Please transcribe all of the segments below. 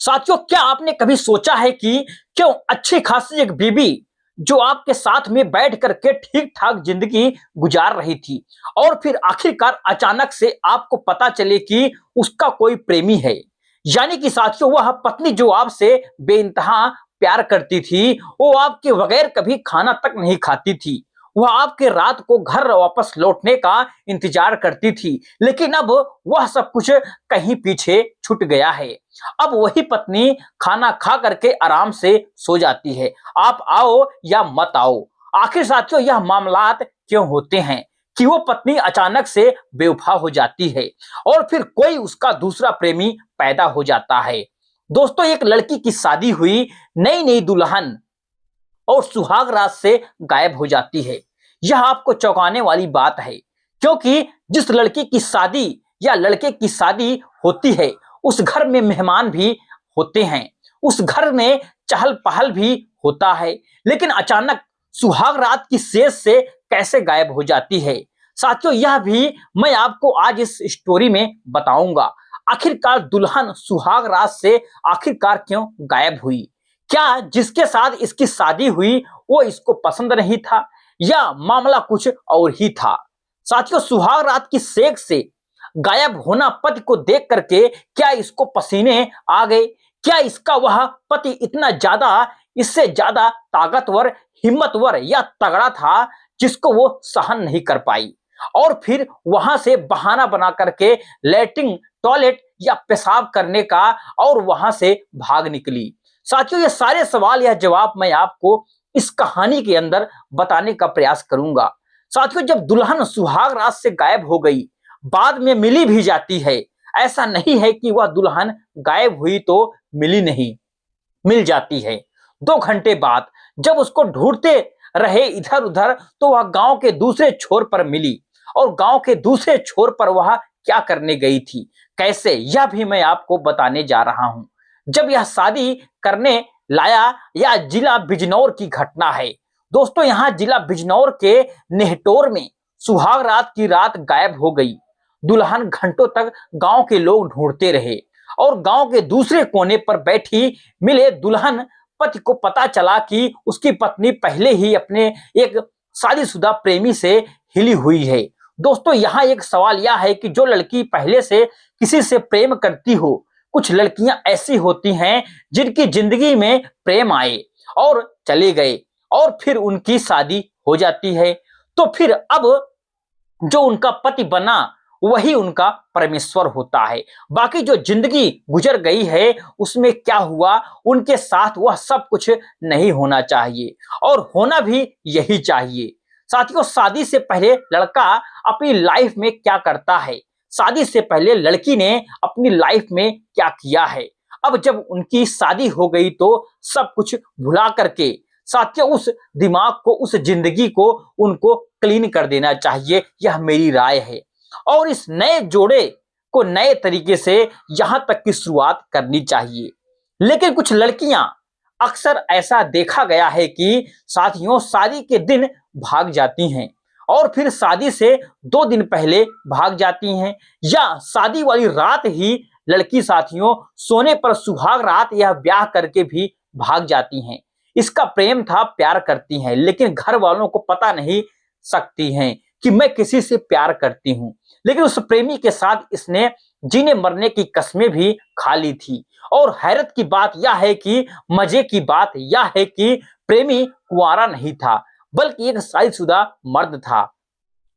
साथियों, क्या आपने कभी सोचा है कि क्यों अच्छी खासी एक बीबी जो आपके साथ में बैठ करके ठीक ठाक जिंदगी गुजार रही थी और फिर आखिरकार अचानक से आपको पता चले कि उसका कोई प्रेमी है। यानी कि साथियों, वह पत्नी जो आपसे बेइंतहा प्यार करती थी, वो आपके बगैर कभी खाना तक नहीं खाती थी। वह आपके रात को घर वापस लौटने का इंतजार करती थी, लेकिन अब वह सब कुछ कहीं पीछे छूट गया है। अब वही पत्नी खाना खा करके आराम से सो जाती है। आप आओ या मत आओ। आखिर साथियों, यह मामलात क्यों होते हैं कि वो पत्नी अचानक से बेवफा हो जाती है और फिर कोई उसका दूसरा प्रेमी पैदा हो जाता है। दोस्तों, एक लड़की की शादी हुई, नई नई दुल्हन और सुहाग रात से गायब हो जाती है। यह आपको चौंकाने वाली बात है, क्योंकि जिस लड़की की शादी या लड़के की शादी होती है, उस घर में मेहमान भी होते हैं, उस घर में चहल पहल भी होता है, लेकिन अचानक सुहाग रात की शेष से कैसे गायब हो जाती है। साथियों, यह भी मैं आपको आज इस स्टोरी में बताऊंगा। आखिरकार दुल्हन सुहाग रात से आखिरकार क्यों गायब हुई? क्या जिसके साथ इसकी शादी हुई वो इसको पसंद नहीं था या मामला कुछ और ही था? साथियों, सुहाग रात की सेक से गायब होना पति को देख करके क्या इसको पसीने आ गए? क्या इसका वह पति इतना ज्यादा, इससे ज्यादा ताकतवर, हिम्मतवर या तगड़ा था जिसको वो सहन नहीं कर पाई और फिर वहां से बहाना बना करके लैट्रिन, टॉयलेट या पेशाब करने का और वहां से भाग निकली? साथियों, ये सारे सवाल या जवाब मैं आपको इस कहानी के अंदर बताने का प्रयास करूंगा। साथियों, जब दुल्हन सुहाग रात से गायब हो गई, बाद में मिली भी जाती है। ऐसा नहीं है कि वह दुल्हन गायब हुई तो मिली नहीं, मिल जाती है। 2 घंटे बाद जब उसको ढूंढते रहे इधर उधर, तो वह गांव के दूसरे छोर पर मिली और गांव के दूसरे छोर पर वह क्या करने गई थी, कैसे, यह भी मैं आपको बताने जा रहा हूं। जब यह शादी करने लाया, यह जिला बिजनौर की घटना है। दोस्तों, यहां जिला बिजनौर के नेहटोर में सुहाग रात की रात गायब हो गई। दुल्हन घंटों तक गांव के लोग ढूंढते रहे और गांव के दूसरे कोने पर बैठी मिले दुल्हन पति को पता चला कि उसकी पत्नी पहले ही अपने एक शादीशुदा प्रेमी से हिली हुई है। दोस्तों, यहाँ एक सवाल यह है कि जो लड़की पहले से किसी से प्रेम करती हो, कुछ लड़कियां ऐसी होती हैं जिनकी जिंदगी में प्रेम आए और चले गए और फिर उनकी शादी हो जाती है, तो फिर अब जो उनका पति बना वही उनका परमेश्वर होता है। बाकी जो जिंदगी गुजर गई है उसमें क्या हुआ, उनके साथ वह सब कुछ नहीं होना चाहिए और होना भी यही चाहिए। साथियों, शादी से पहले लड़का अपनी लाइफ में क्या करता है, शादी से पहले लड़की ने अपनी लाइफ में क्या किया है, अब जब उनकी शादी हो गई तो सब कुछ भुला करके साथियों उस दिमाग को, उस जिंदगी को उनको क्लीन कर देना चाहिए। यह मेरी राय है और इस नए जोड़े को नए तरीके से यहां तक की शुरुआत करनी चाहिए। लेकिन कुछ लड़कियां, अक्सर ऐसा देखा गया है कि साथियों शादी के दिन भाग जाती हैं और फिर शादी से 2 दिन पहले भाग जाती हैं या शादी वाली रात ही लड़की साथियों सोने पर सुहाग रात या ब्याह करके भी भाग जाती हैं। इसका प्रेम था, प्यार करती हैं, लेकिन घर वालों को पता नहीं सकती हैं कि मैं किसी से प्यार करती हूं। लेकिन उस प्रेमी के साथ इसने जीने मरने की कस्में भी खा ली थी और हैरत की बात यह है कि, मजे की बात यह है कि प्रेमी कुंवारा नहीं था, बल्कि एक शादीशुदा मर्द था,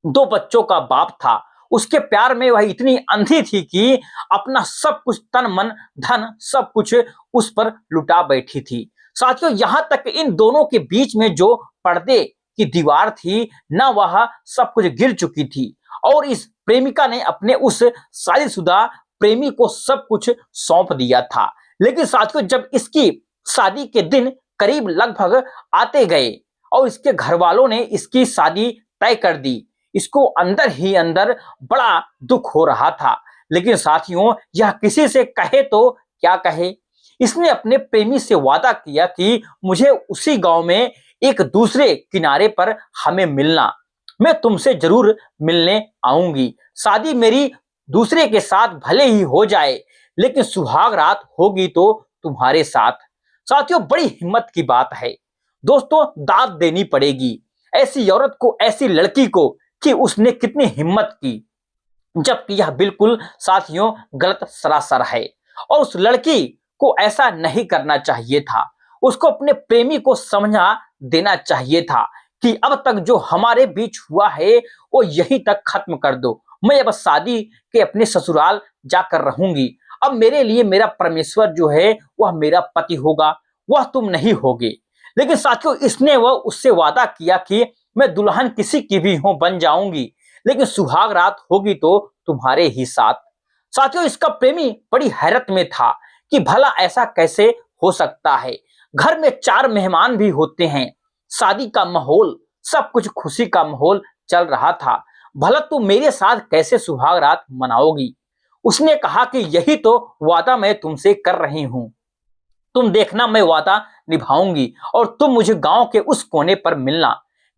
2 बच्चों का बाप था। उसके प्यार में वह इतनी अंधी थी कि अपना सब कुछ, तन मन धन सब कुछ उस पर लुटा बैठी थी। साथियों, यहां तक इन दोनों के बीच में जो पर्दे की दीवार थी ना, वह सब कुछ गिर चुकी थी और इस प्रेमिका ने अपने उस शादीशुदा प्रेमी को सब कुछ सौंप दिया था। लेकिन साथियों, जब इसकी शादी के दिन करीब लगभग आते गए और इसके घर वालों ने इसकी शादी तय कर दी, इसको अंदर ही अंदर बड़ा दुख हो रहा था। लेकिन साथियों, यह किसी से कहे तो क्या कहे। इसने अपने प्रेमी से वादा किया कि मुझे उसी गांव में एक दूसरे किनारे पर हमें मिलना, मैं तुमसे जरूर मिलने आऊंगी। शादी मेरी दूसरे के साथ भले ही हो जाए, लेकिन सुहाग रात होगी तो तुम्हारे साथ। साथियों, बड़ी हिम्मत की बात है दोस्तों, दाद देनी पड़ेगी ऐसी औरत को, ऐसी लड़की को कि उसने कितनी हिम्मत की, जबकि यह बिल्कुल साथियों गलत सरासर है। और उस लड़की को ऐसा नहीं करना चाहिए था, उसको अपने प्रेमी को समझा देना चाहिए था कि अब तक जो हमारे बीच हुआ है वो यहीं तक खत्म कर दो, मैं अब शादी के अपने ससुराल जाकर रहूंगी, अब मेरे लिए मेरा परमेश्वर जो है वह मेरा पति होगा, वह तुम नहीं होगे। लेकिन साथियों, इसने वह उससे वादा किया कि मैं दुल्हन किसी की भी हूं बन जाऊंगी, लेकिन सुहाग रात होगी तो तुम्हारे ही साथ। साथियों, इसका प्रेमी बड़ी हैरत में था कि भला ऐसा कैसे हो सकता है, घर में 4 मेहमान भी होते हैं, शादी का माहौल, सब कुछ खुशी का माहौल चल रहा था, भला तुम मेरे साथ कैसे सुहाग रात मनाओगी। उसने कहा कि यही तो वादा मैं तुमसे कर रही हूं, तुम देखना मैं वादा निभाऊंगी और तुम मुझे गांव के उस कोने पर मिलना।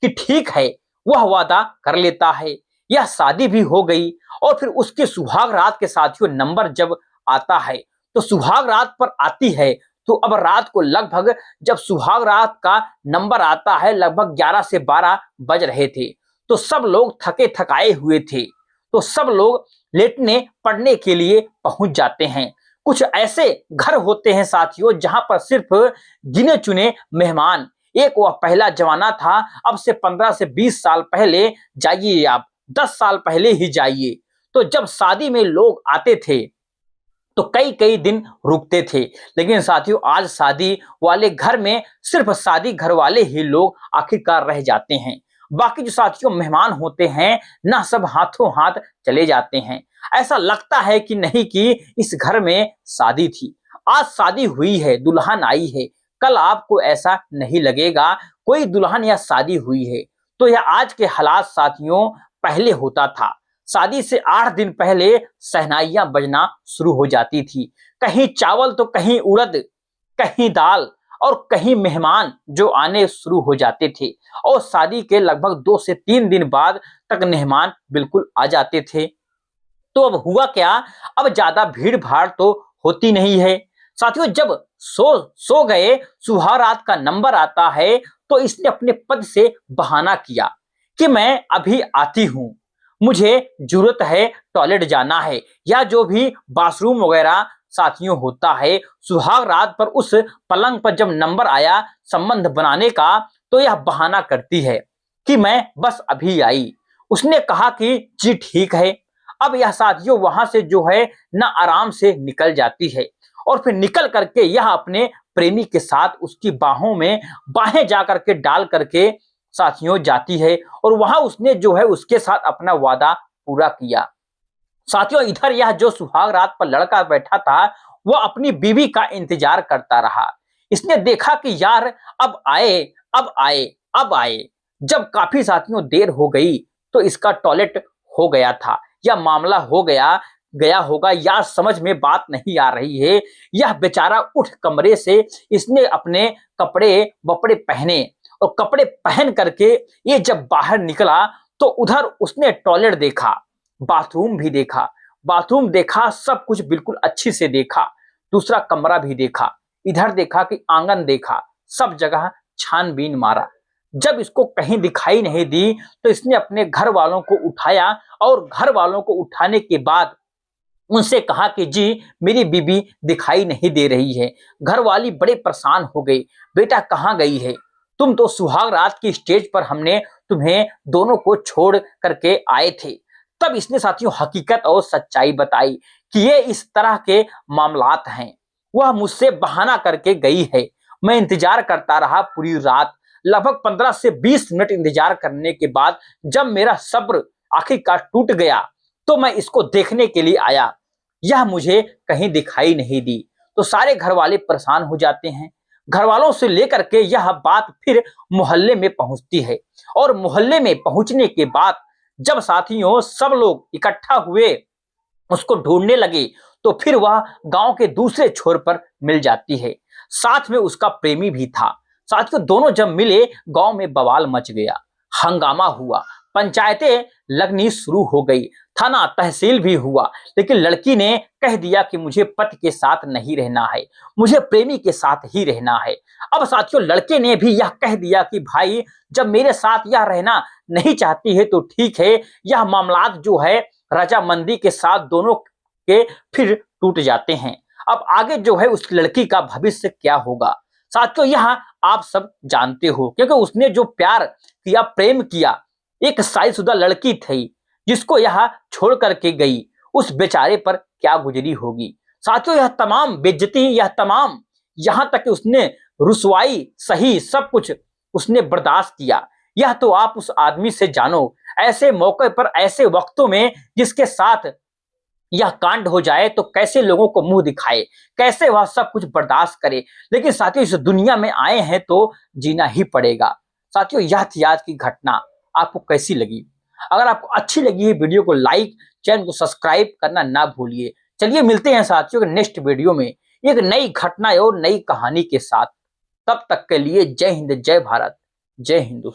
कि ठीक है, वह वादा कर लेता है, यह शादी भी हो गई। और फिर उसके सुहाग रात के साथियों नंबर जब आता है, तो सुहाग रात पर आती है, तो अब रात को लगभग जब सुहाग रात का नंबर आता है लगभग 11 से 12 बज रहे थे, तो सब लोग थके थकाए हुए थे, तो सब लोग लेटने पड़ने के लिए पहुंच जाते हैं। कुछ ऐसे घर होते हैं साथियों जहां पर सिर्फ गिने चुने मेहमान, एक वह पहला जमाना था, अब से 15 से 20 साल पहले जाइए, आप 10 साल पहले ही जाइए, तो जब शादी में लोग आते थे तो कई कई दिन रुकते थे। लेकिन साथियों, आज शादी वाले घर में सिर्फ शादी घर वाले ही लोग आखिरकार रह जाते हैं, बाकी जो साथियों मेहमान होते हैं ना, सब हाथों हाथ चले जाते हैं। ऐसा लगता है कि नहीं कि इस घर में शादी थी, आज शादी हुई है, दुल्हन आई है, कल आपको ऐसा नहीं लगेगा कोई दुल्हन या शादी हुई है। तो यह आज के हालात साथियों, पहले होता था, शादी से 8 दिन पहले शहनाइयां बजना शुरू हो जाती थी, कहीं चावल तो कहीं उड़द, कहीं दाल, और कहीं मेहमान जो आने शुरू हो जाते थे। और शादी के लगभग 2 से 3 दिन बाद तक मेहमान बिल्कुल आ जाते थे। तो अब हुआ क्या, अब ज्यादा भीड़ भाड़ तो होती नहीं है साथियों। जब सो गए, सुहारात का नंबर आता है, तो इसने अपने पद से बहाना किया कि मैं अभी आती हूं, मुझे जरूरत है, टॉयलेट जाना है, या जो भी बाथरूम वगैरह साथियों होता है। सुहाग रात पर उस पलंग पर जब नंबर आया संबंध बनाने का, तो यह बहाना करती है कि मैं बस अभी आई। उसने कहा कि जी ठीक है। अब यह साथियों वहां से जो है ना आराम से निकल जाती है, और फिर निकल करके यह अपने प्रेमी के साथ उसकी बाहों में बाहें जा करके डाल करके साथियों जाती है, और वहां उसने जो है उसके साथ अपना वादा पूरा किया। साथियों, इधर यह जो सुहाग रात पर लड़का बैठा था, वह अपनी बीवी का इंतजार करता रहा। इसने देखा कि यार अब आए, अब आए, अब आए। जब काफी साथियों देर हो गई, तो इसका टॉयलेट हो गया था, या मामला हो गया गया होगा, या समझ में बात नहीं आ रही है। यह बेचारा उठ कमरे से, इसने अपने कपड़े वपड़े पहने, और कपड़े पहन करके ये जब बाहर निकला, तो उधर उसने टॉयलेट देखा, बाथरूम भी देखा, बाथरूम देखा, सब कुछ बिल्कुल अच्छी से देखा, दूसरा कमरा भी देखा, इधर देखा कि आंगन देखा, सब जगह छानबीन मारा। जब इसको कहीं दिखाई नहीं दी, तो इसने अपने घर वालों को उठाया, और घर वालों को उठाने के बाद उनसे कहा कि जी मेरी बीबी दिखाई नहीं दे रही है। घर वाली बड़े परेशान हो गई, बेटा कहाँ गई है, तुम तो सुहाग रात की स्टेज पर हमने तुम्हें दोनों को छोड़ करके आए थे। तब इसने साथियों हकीकत और सच्चाई बताई कि ये इस तरह के मामलात हैं, वह मुझसे बहाना करके गई है, मैं इंतजार करता रहा पूरी रात, लगभग 15 से 20 मिनट इंतजार करने के बाद जब मेरा सब्र आखिरकार टूट गया, तो मैं इसको देखने के लिए आया, यह मुझे कहीं दिखाई नहीं दी। तो सारे घर वाले परेशान हो जाते हैं। घर वालों से लेकर के यह बात फिर मोहल्ले में पहुंचती है, और मोहल्ले में पहुंचने के बाद जब साथियों सब लोग इकट्ठा हुए, उसको ढूंढने लगे, तो फिर वह गांव के दूसरे छोर पर मिल जाती है, साथ में उसका प्रेमी भी था। साथियों दोनों जब मिले, गांव में बवाल मच गया, हंगामा हुआ, पंचायतें लगनी शुरू हो गई, थाना तहसील भी हुआ, लेकिन लड़की ने कह दिया कि मुझे पति के साथ नहीं रहना है, मुझे प्रेमी के साथ ही रहना है। अब साथियों, लड़के ने भी यह कह दिया कि भाई जब मेरे साथ यह रहना नहीं चाहती है तो ठीक है, यह मामलात जो है रजामंदी के साथ दोनों के फिर टूट जाते हैं। अब आगे जो है उस लड़की का भविष्य क्या होगा साथियों, यह आप सब जानते हो, क्योंकि उसने जो प्यार किया, प्रेम किया, एक शादीशुदा लड़की थी जिसको यह छोड़ करके गई, उस बेचारे पर क्या गुजरी होगी साथियों। यह तमाम बेइज्जती, यह तमाम, यहां तक कि उसने रुसवाई सही सब कुछ उसने बर्दाश्त किया। यह तो आप उस आदमी से जानो, ऐसे मौके पर, ऐसे वक्तों में जिसके साथ यह कांड हो जाए तो कैसे लोगों को मुंह दिखाए, कैसे वह सब कुछ बर्दाश्त करे। लेकिन साथियों, इस दुनिया में आए हैं तो जीना ही पड़ेगा। साथियों, यह थी आज की घटना, आपको कैसी लगी? अगर आपको अच्छी लगी है वीडियो को लाइक, चैनल को सब्सक्राइब करना ना भूलिए। चलिए मिलते हैं साथियों नेक्स्ट वीडियो में एक नई घटना और नई कहानी के साथ। तब तक के लिए जय हिंद, जय भारत, जय हिंदुस्तान।